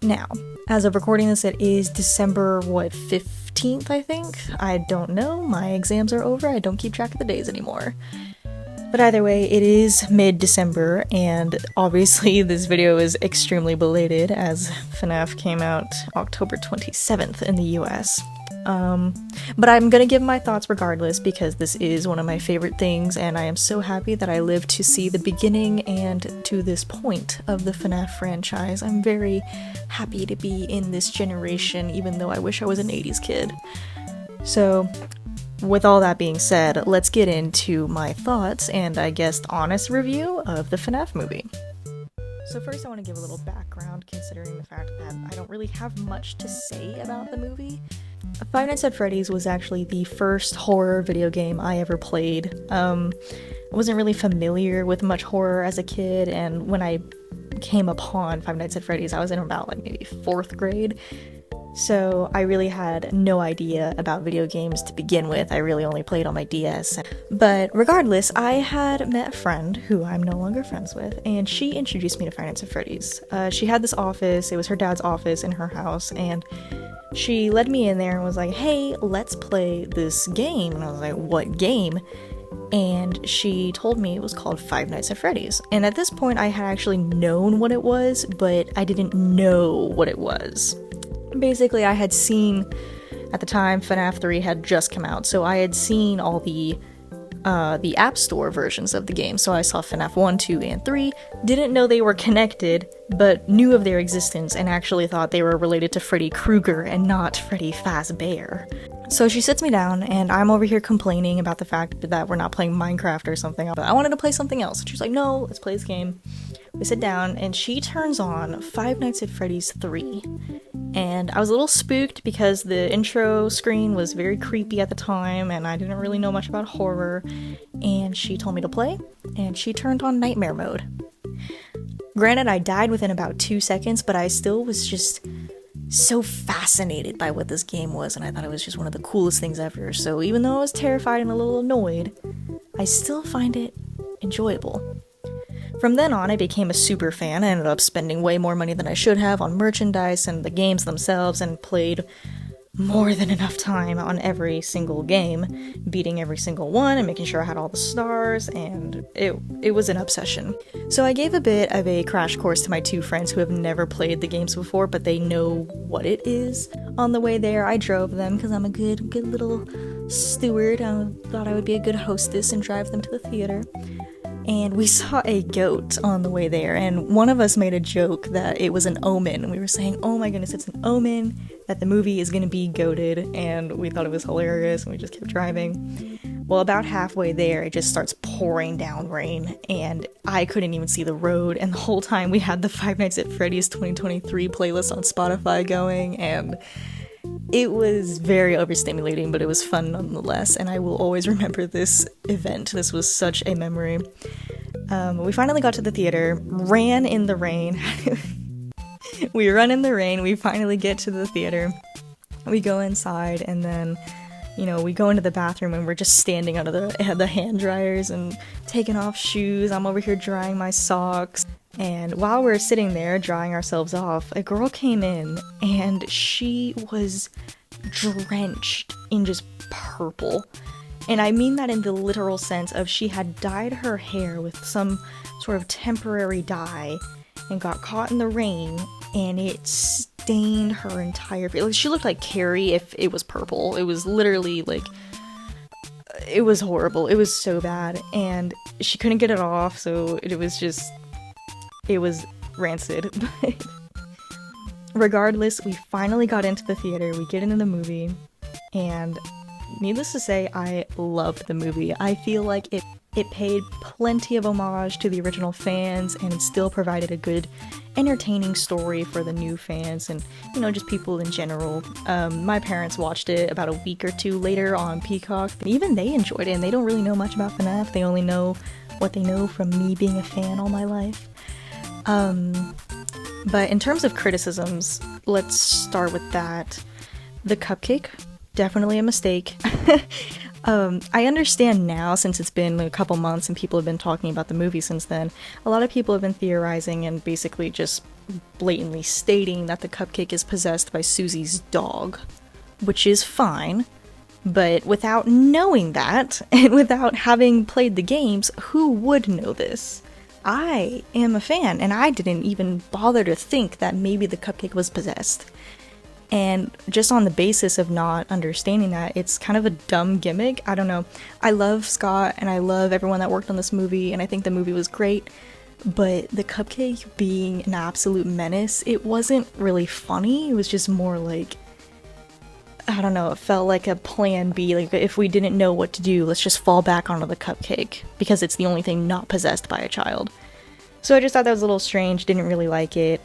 Now, as of recording this, it is December, 15th, I think? I don't know, my exams are over, I don't keep track of the days anymore. But either way, it is mid-December, and obviously this video is extremely belated, as FNAF came out October 27th in the US. But I'm gonna give my thoughts regardless, because this is one of my favorite things, and I am so happy that I lived to see the beginning and to this point of the FNAF franchise. I'm very happy to be in this generation, even though I wish I was an 80s kid. So, with all that being said, let's get into my thoughts and, I guess, honest review of the FNAF movie. So first I want to give a little background, considering the fact that I don't really have much to say about the movie. Five Nights at Freddy's was actually the first horror video game I ever played. I wasn't really familiar with much horror as a kid, and when I came upon Five Nights at Freddy's, I was in about maybe 4th grade. So I really had no idea about video games to begin with. I really only played on my DS. But regardless, I had met a friend who I'm no longer friends with, and she introduced me to Five Nights at Freddy's. She had this office, it was her dad's office in her house, and she led me in there and was like, hey, let's play this game. And I was like, what game? And she told me it was called Five Nights at Freddy's. And at this point, I had actually known what it was, but I didn't know what it was. Basically, I had seen, at the time, FNAF 3 had just come out, so I had seen all the App Store versions of the game. So I saw FNAF 1, 2, and 3, didn't know they were connected, but knew of their existence and actually thought they were related to Freddy Krueger and not Freddy Fazbear. So she sits me down, and I'm over here complaining about the fact that we're not playing Minecraft or something, but I wanted to play something else. And she's like, no, let's play this game. We sit down, and she turns on Five Nights at Freddy's 3. And I was a little spooked because the intro screen was very creepy at the time, and I didn't really know much about horror. And she told me to play, and she turned on Nightmare mode. Granted, I died within about 2 seconds, but I still was just so fascinated by what this game was, and I thought it was just one of the coolest things ever. So even though I was terrified and a little annoyed, I still find it enjoyable. From then on, I became a super fan. I ended up spending way more money than I should have on merchandise and the games themselves, and played more than enough time on every single game, beating every single one and making sure I had all the stars, and it was an obsession. So I gave a bit of a crash course to my 2 friends who have never played the games before, but they know what it is. On the way there, I drove them because I'm a good little steward. I thought I would be a good hostess and drive them to the theater. And we saw a goat on the way there, and one of us made a joke that it was an omen. We were saying, oh my goodness, it's an omen that the movie is gonna be goated, and we thought it was hilarious, and we just kept driving. Well, about halfway there, it just starts pouring down rain, and I couldn't even see the road, and the whole time we had the Five Nights at Freddy's 2023 playlist on Spotify going, and it was very overstimulating, but it was fun nonetheless, and I will always remember this event. This was such a memory. We finally got to the theater, ran in the rain. We run in the rain, we finally get to the theater. We go inside, and then, we go into the bathroom, and we're just standing under the hand dryers and taking off shoes. I'm over here drying my socks. And while we're sitting there drying ourselves off, a girl came in, and she was drenched in just purple. And I mean that in the literal sense of she had dyed her hair with some sort of temporary dye and got caught in the rain, and it stained her entire face. Like, she looked like Carrie if it was purple. It was literally like, it was horrible. It was so bad, and she couldn't get it off, so it was rancid. But regardless, we finally got into the theater, we get into the movie, and needless to say, I loved the movie. I feel like it paid plenty of homage to the original fans, and it still provided a good, entertaining story for the new fans and, just people in general. My parents watched it about a week or 2 later on Peacock, and even they enjoyed it, and they don't really know much about FNAF. They only know what they know from me being a fan all my life. But in terms of criticisms, let's start with that. The cupcake, definitely a mistake. I understand now, since it's been a couple months and people have been talking about the movie since then, a lot of people have been theorizing and basically just blatantly stating that the cupcake is possessed by Susie's dog, which is fine, but without knowing that, and without having played the games, who would know this? I am a fan, and I didn't even bother to think that maybe the cupcake was possessed. And just on the basis of not understanding that, it's kind of a dumb gimmick. I don't know. I love Scott, and I love everyone that worked on this movie, and I think the movie was great. But the cupcake being an absolute menace, it wasn't really funny. It was just more like, I don't know, it felt like a plan B. Like, if we didn't know what to do, let's just fall back onto the cupcake, because it's the only thing not possessed by a child. So I just thought that was a little strange, didn't really like it.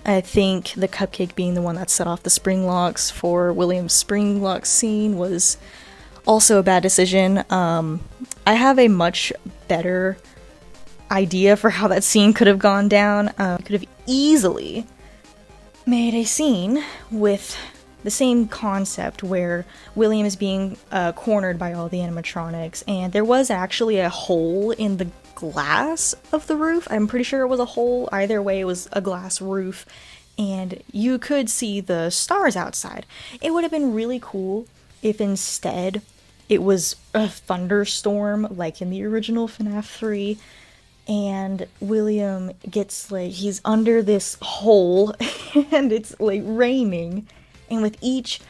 I think the cupcake being the one that set off the spring locks for William's spring lock scene was also a bad decision. I have a much better idea for how that scene could have gone down. Could have easily made a scene with the same concept where William is being cornered by all the animatronics, and there was actually a hole in the glass of the roof. I'm pretty sure it was a hole. Either way, it was a glass roof, and you could see the stars outside. It would have been really cool if instead it was a thunderstorm like in the original FNAF 3, and William gets, like, he's under this hole and it's like raining, and with each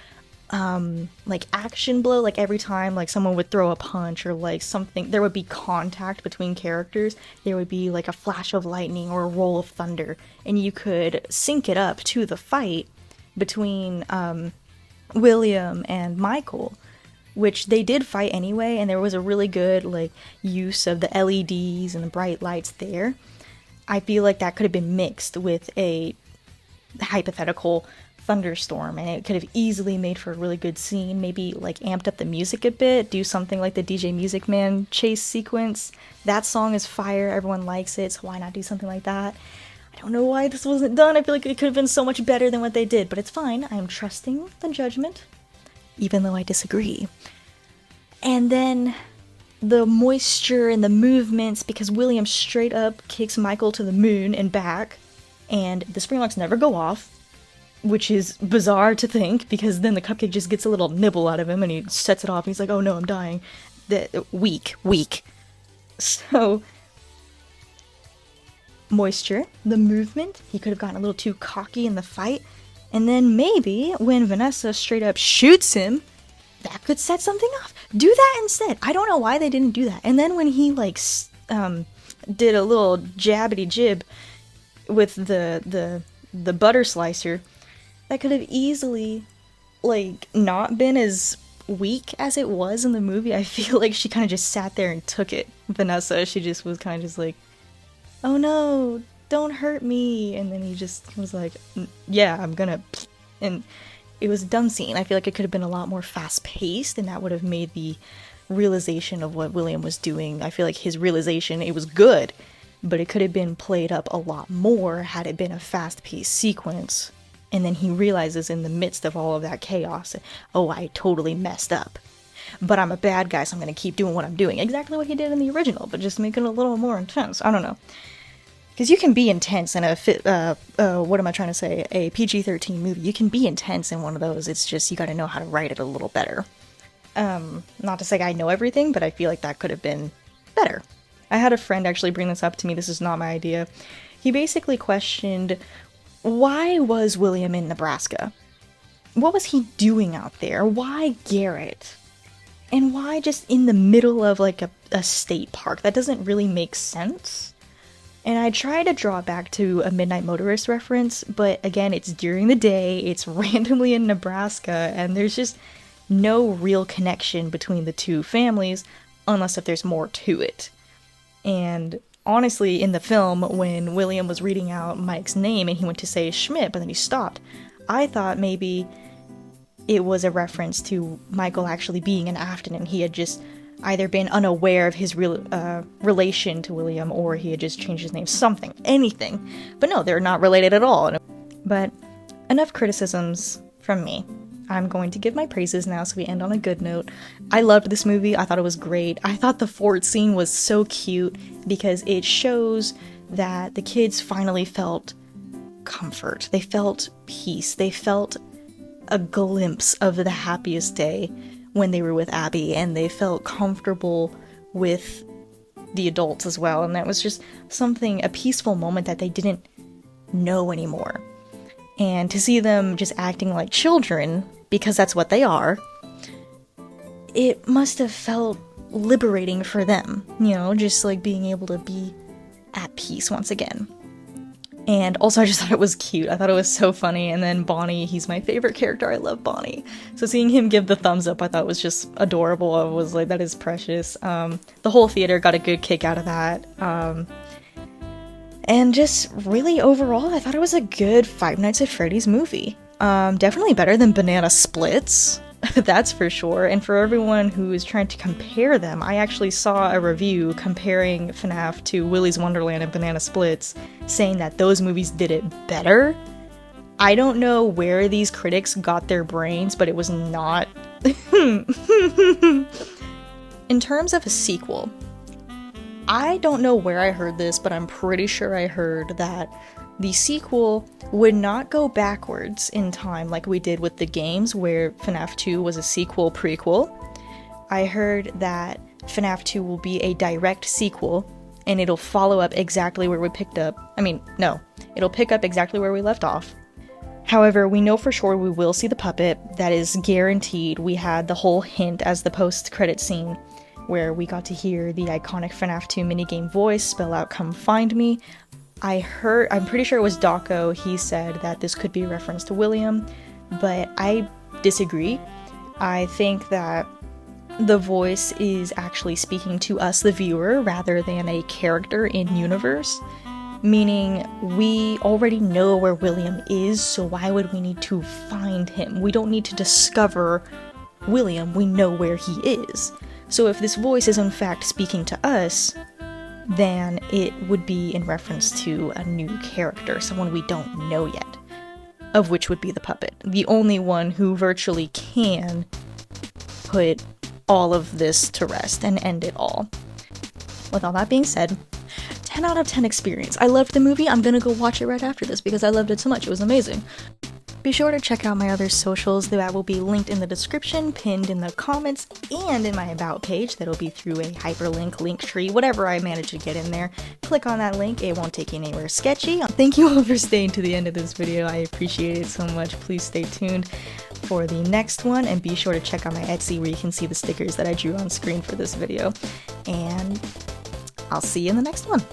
like action blow, like every time like someone would throw a punch or like something, there would be contact between characters, there would be like a flash of lightning or a roll of thunder, and you could sync it up to the fight between William and Michael, which they did fight anyway, and there was a really good like use of the LEDs and the bright lights there. I feel like that could have been mixed with a hypothetical thunderstorm, and it could have easily made for a really good scene. Maybe like amped up the music a bit, do something like the DJ Music Man chase sequence. That song is fire, everyone likes it, so why not do something like that? I don't know why this wasn't done. I feel like it could have been so much better than what they did, but it's fine. I'm trusting the judgment, even though I disagree. And then the moisture and the movements, because William straight up kicks Michael to the moon and back, and the spring locks never go off, which is bizarre to think, because then the cupcake just gets a little nibble out of him and he sets it off and he's like, oh no, I'm dying. Weak. So, moisture, the movement, he could have gotten a little too cocky in the fight, and then maybe when Vanessa straight up shoots him, that could set something off. Do that instead. I don't know why they didn't do that. And then when he like did a little jabbity jib with the butter slicer, that could have easily, like, not been as weak as it was in the movie. I feel like she kind of just sat there and took it. Vanessa, she just was kind of just like, oh no, don't hurt me. And then he just was like, yeah, I'm gonna, and it was a dumb scene. I feel like it could have been a lot more fast-paced, and that would have made the realization of what William was doing, I feel like his realization, it was good, but it could have been played up a lot more had it been a fast-paced sequence. And then he realizes in the midst of all of that chaos, oh, I totally messed up. But I'm a bad guy, so I'm going to keep doing what I'm doing. Exactly what he did in the original, but just make it a little more intense. I don't know. Because you can be intense in a, what am I trying to say? A PG-13 movie. You can be intense in one of those. It's just, you got to know how to write it a little better. Not to say I know everything, but I feel like that could have been better. I had a friend actually bring this up to me. This is not my idea. He basically questioned, why was William in Nebraska? What was he doing out there? Why Garrett? And why just in the middle of like a state park? That doesn't really make sense. And I try to draw back to a Midnight Motorist reference, but again, it's during the day, it's randomly in Nebraska, and there's just no real connection between the two families, unless if there's more to it. And honestly, in the film, when William was reading out Mike's name and he went to say Schmidt, but then he stopped, I thought maybe it was a reference to Michael actually being an Afton, and he had just either been unaware of his relation to William, or he had just changed his name, something, anything. But no, they're not related at all. But enough criticisms from me. I'm going to give my praises now so we end on a good note. I loved this movie. I thought it was great. I thought the fort scene was so cute because it shows that the kids finally felt comfort. They felt peace. They felt a glimpse of the happiest day when they were with Abby, and they felt comfortable with the adults as well. And that was just a peaceful moment that they didn't know anymore. And to see them just acting like children, because that's what they are, it must have felt liberating for them, you know, just like being able to be at peace once again. And also I just thought it was cute. I thought it was so funny. And then Bonnie, he's my favorite character. I love Bonnie. So seeing him give the thumbs up, I thought was just adorable. I was like, that is precious. The whole theater got a good kick out of that. And just really overall, I thought it was a good Five Nights at Freddy's movie. Definitely better than Banana Splits, that's for sure. And for everyone who is trying to compare them, I actually saw a review comparing FNAF to Willy's Wonderland and Banana Splits, saying that those movies did it better. I don't know where these critics got their brains, but it was not. In terms of a sequel, I don't know where I heard this, but I'm pretty sure I heard that the sequel would not go backwards in time like we did with the games, where FNAF 2 was a sequel prequel. I heard that FNAF 2 will be a direct sequel, and it'll follow up exactly where we picked up. It'll pick up exactly where we left off. However, we know for sure we will see the puppet. That is guaranteed. We had the whole hint as the post-credit scene, where we got to hear the iconic FNAF 2 minigame voice spell out "Come find me." I'm pretty sure it was Dawko, he said that this could be a reference to William, but I disagree. I think that the voice is actually speaking to us, the viewer, rather than a character in universe, meaning we already know where William is, so why would we need to find him? We don't need to discover William, we know where he is. So if this voice is in fact speaking to us, then it would be in reference to a new character, someone we don't know yet, of which would be the puppet, the only one who virtually can put all of this to rest and end it all. With all that being said, 10 out of 10 experience. I loved the movie. I'm gonna go watch it right after this because I loved it so much. It was amazing. Be sure to check out my other socials. That will be linked in the description, pinned in the comments, and in my about page. That'll be through a hyperlink, link tree, whatever I manage to get in there. Click on that link. It won't take you anywhere sketchy. Thank you all for staying to the end of this video. I appreciate it so much. Please stay tuned for the next one, and be sure to check out my Etsy where you can see the stickers that I drew on screen for this video. And I'll see you in the next one.